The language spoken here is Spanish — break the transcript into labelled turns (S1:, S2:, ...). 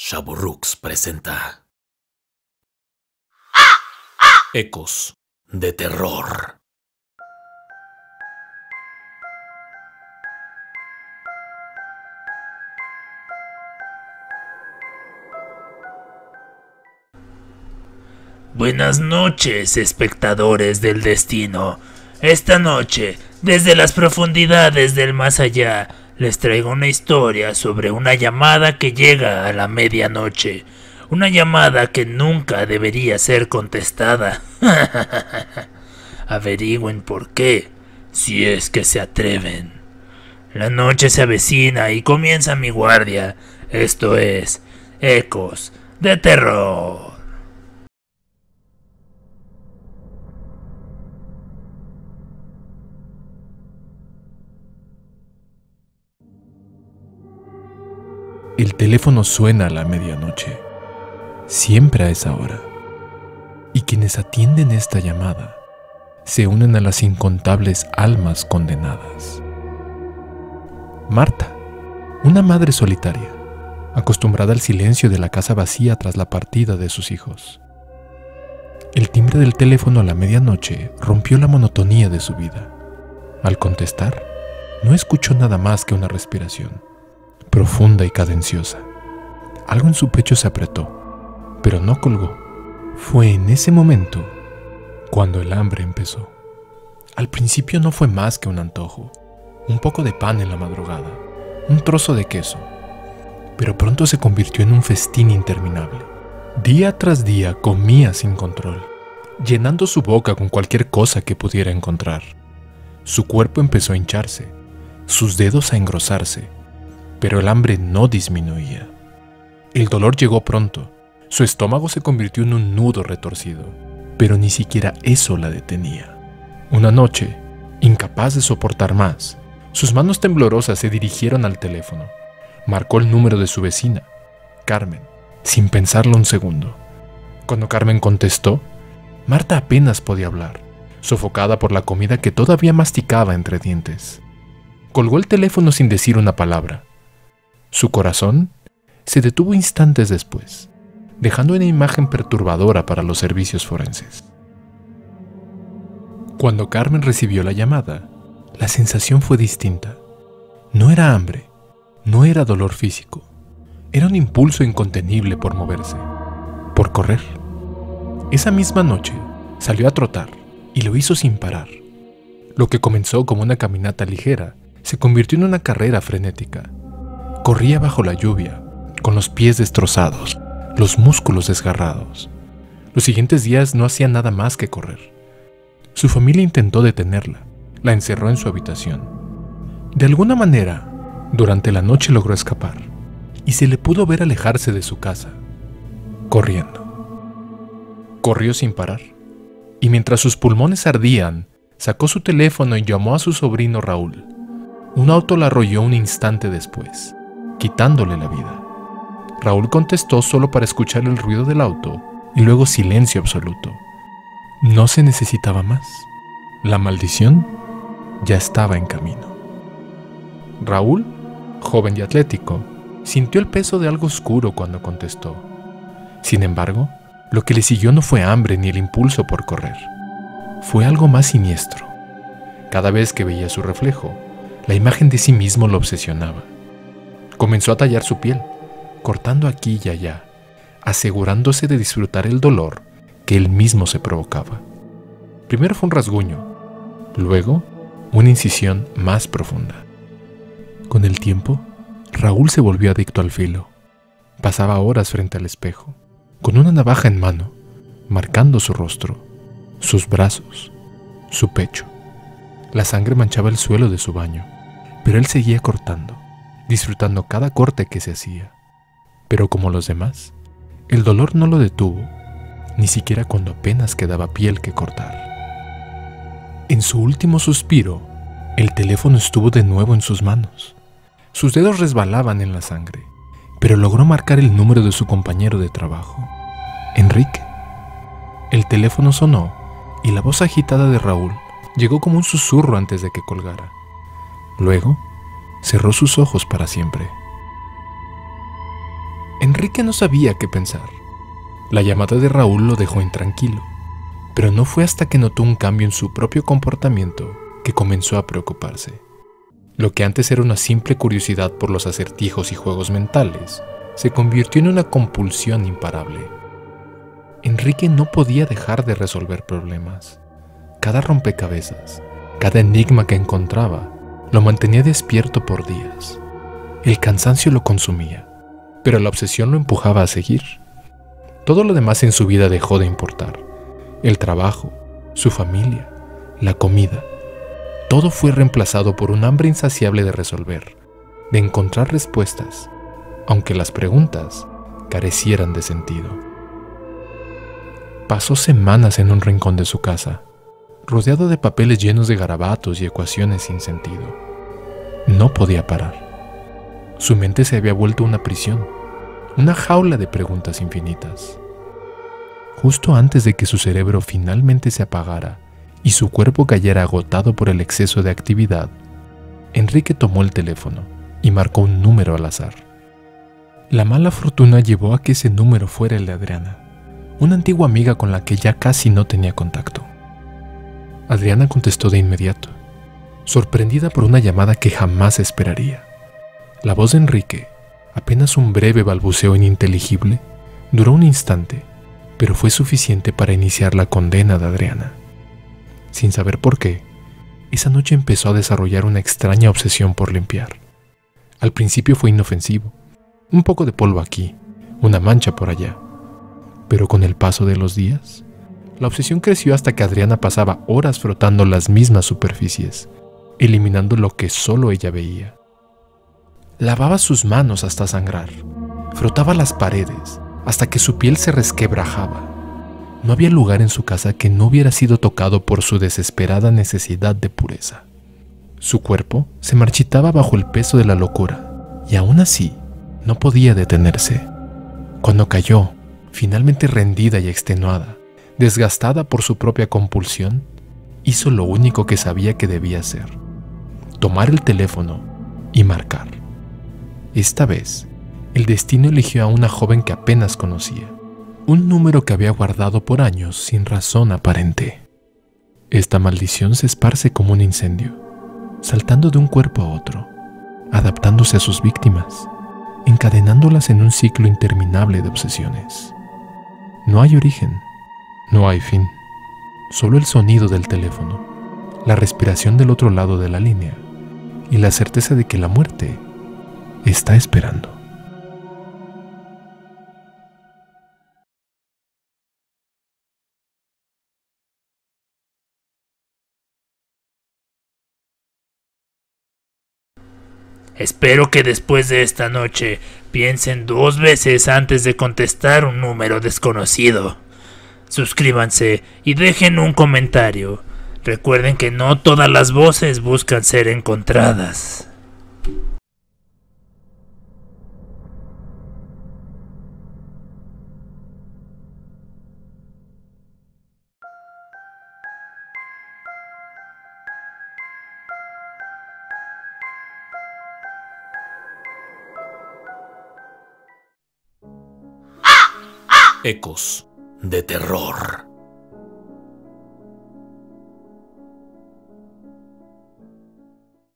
S1: Shaburux presenta Ecos de Terror.
S2: Buenas noches, espectadores del destino. Esta noche, desde las profundidades del más allá, les traigo una historia sobre una llamada que llega a la medianoche. Una llamada que nunca debería ser contestada. Averigüen por qué, si es que se atreven. La noche se avecina y comienza mi guardia. Esto es Ecos de Terror.
S3: El teléfono suena a la medianoche, siempre a esa hora, y quienes atienden esta llamada se unen a las incontables almas condenadas. Marta, una madre solitaria, acostumbrada al silencio de la casa vacía tras la partida de sus hijos. El timbre del teléfono a la medianoche rompió la monotonía de su vida. Al contestar, no escuchó nada más que una respiración profunda y cadenciosa. Algo en su pecho se apretó, pero no colgó. Fue en ese momento cuando el hambre empezó. Al principio no fue más que un antojo, un poco de pan en la madrugada, un trozo de queso, pero pronto se convirtió en un festín interminable. Día tras día comía sin control, llenando su boca con cualquier cosa que pudiera encontrar. Su cuerpo empezó a hincharse, sus dedos a engrosarse, pero el hambre no disminuía. El dolor llegó pronto. Su estómago se convirtió en un nudo retorcido, pero ni siquiera eso la detenía. Una noche, incapaz de soportar más, sus manos temblorosas se dirigieron al teléfono. Marcó el número de su vecina, Carmen, sin pensarlo un segundo. Cuando Carmen contestó, Marta apenas podía hablar, sofocada por la comida que todavía masticaba entre dientes. Colgó el teléfono sin decir una palabra. Su corazón se detuvo instantes después, dejando una imagen perturbadora para los servicios forenses. Cuando Carmen recibió la llamada, la sensación fue distinta. No era hambre, no era dolor físico, era un impulso incontenible por moverse, por correr. Esa misma noche salió a trotar y lo hizo sin parar. Lo que comenzó como una caminata ligera se convirtió en una carrera frenética. Corría bajo la lluvia, con los pies destrozados, los músculos desgarrados. Los siguientes días no hacía nada más que correr. Su familia intentó detenerla, la encerró en su habitación. De alguna manera, durante la noche logró escapar, y se le pudo ver alejarse de su casa, corriendo. Corrió sin parar, y mientras sus pulmones ardían, sacó su teléfono y llamó a su sobrino Raúl. Un auto la arrolló un instante después, quitándole la vida. Raúl contestó solo para escuchar el ruido del auto y luego silencio absoluto. No se necesitaba más. La maldición ya estaba en camino. Raúl, joven y atlético, sintió el peso de algo oscuro cuando contestó. Sin embargo, lo que le siguió no fue hambre ni el impulso por correr. Fue algo más siniestro. Cada vez que veía su reflejo, la imagen de sí mismo lo obsesionaba. Comenzó a tallar su piel, cortando aquí y allá, asegurándose de disfrutar el dolor que él mismo se provocaba. Primero fue un rasguño, luego una incisión más profunda. Con el tiempo, Raúl se volvió adicto al filo. Pasaba horas frente al espejo, con una navaja en mano, marcando su rostro, sus brazos, su pecho. La sangre manchaba el suelo de su baño, pero él seguía cortando, disfrutando cada corte que se hacía. Pero como los demás, el dolor no lo detuvo, ni siquiera cuando apenas quedaba piel que cortar. En su último suspiro, el teléfono estuvo de nuevo en sus manos. Sus dedos resbalaban en la sangre, pero logró marcar el número de su compañero de trabajo, Enrique. El teléfono sonó y la voz agitada de Raúl llegó como un susurro antes de que colgara. Luego, cerró sus ojos para siempre. Enrique no sabía qué pensar. La llamada de Raúl lo dejó intranquilo, pero no fue hasta que notó un cambio en su propio comportamiento que comenzó a preocuparse. Lo que antes era una simple curiosidad por los acertijos y juegos mentales, se convirtió en una compulsión imparable. Enrique no podía dejar de resolver problemas. Cada rompecabezas, cada enigma que encontraba, lo mantenía despierto por días. El cansancio lo consumía, pero la obsesión lo empujaba a seguir. Todo lo demás en su vida dejó de importar. El trabajo, su familia, la comida. Todo fue reemplazado por un hambre insaciable de resolver, de encontrar respuestas, aunque las preguntas carecieran de sentido. Pasó semanas en un rincón de su casa, rodeado de papeles llenos de garabatos y ecuaciones sin sentido. No podía parar. Su mente se había vuelto una prisión, una jaula de preguntas infinitas. Justo antes de que su cerebro finalmente se apagara y su cuerpo cayera agotado por el exceso de actividad, Enrique tomó el teléfono y marcó un número al azar. La mala fortuna llevó a que ese número fuera el de Adriana, una antigua amiga con la que ya casi no tenía contacto. Adriana contestó de inmediato, sorprendida por una llamada que jamás esperaría. La voz de Enrique, apenas un breve balbuceo ininteligible, duró un instante, pero fue suficiente para iniciar la condena de Adriana. Sin saber por qué, esa noche empezó a desarrollar una extraña obsesión por limpiar. Al principio fue inofensivo, un poco de polvo aquí, una mancha por allá. Pero con el paso de los días, la obsesión creció hasta que Adriana pasaba horas frotando las mismas superficies, eliminando lo que solo ella veía. Lavaba sus manos hasta sangrar, frotaba las paredes hasta que su piel se resquebrajaba. No había lugar en su casa que no hubiera sido tocado por su desesperada necesidad de pureza. Su cuerpo se marchitaba bajo el peso de la locura, y aún así no podía detenerse. Cuando cayó, finalmente rendida y extenuada, desgastada por su propia compulsión, hizo lo único que sabía que debía hacer: tomar el teléfono y marcar. Esta vez, el destino eligió a una joven que apenas conocía, un número que había guardado por años sin razón aparente. Esta maldición se esparce como un incendio, saltando de un cuerpo a otro, adaptándose a sus víctimas, encadenándolas en un ciclo interminable de obsesiones. No hay origen, no hay fin, solo el sonido del teléfono, la respiración del otro lado de la línea y la certeza de que la muerte está esperando.
S2: Espero que después de esta noche piensen 2 veces antes de contestar un número desconocido. Suscríbanse y dejen un comentario. Recuerden que no todas las voces buscan ser encontradas.
S1: Ecos de terror.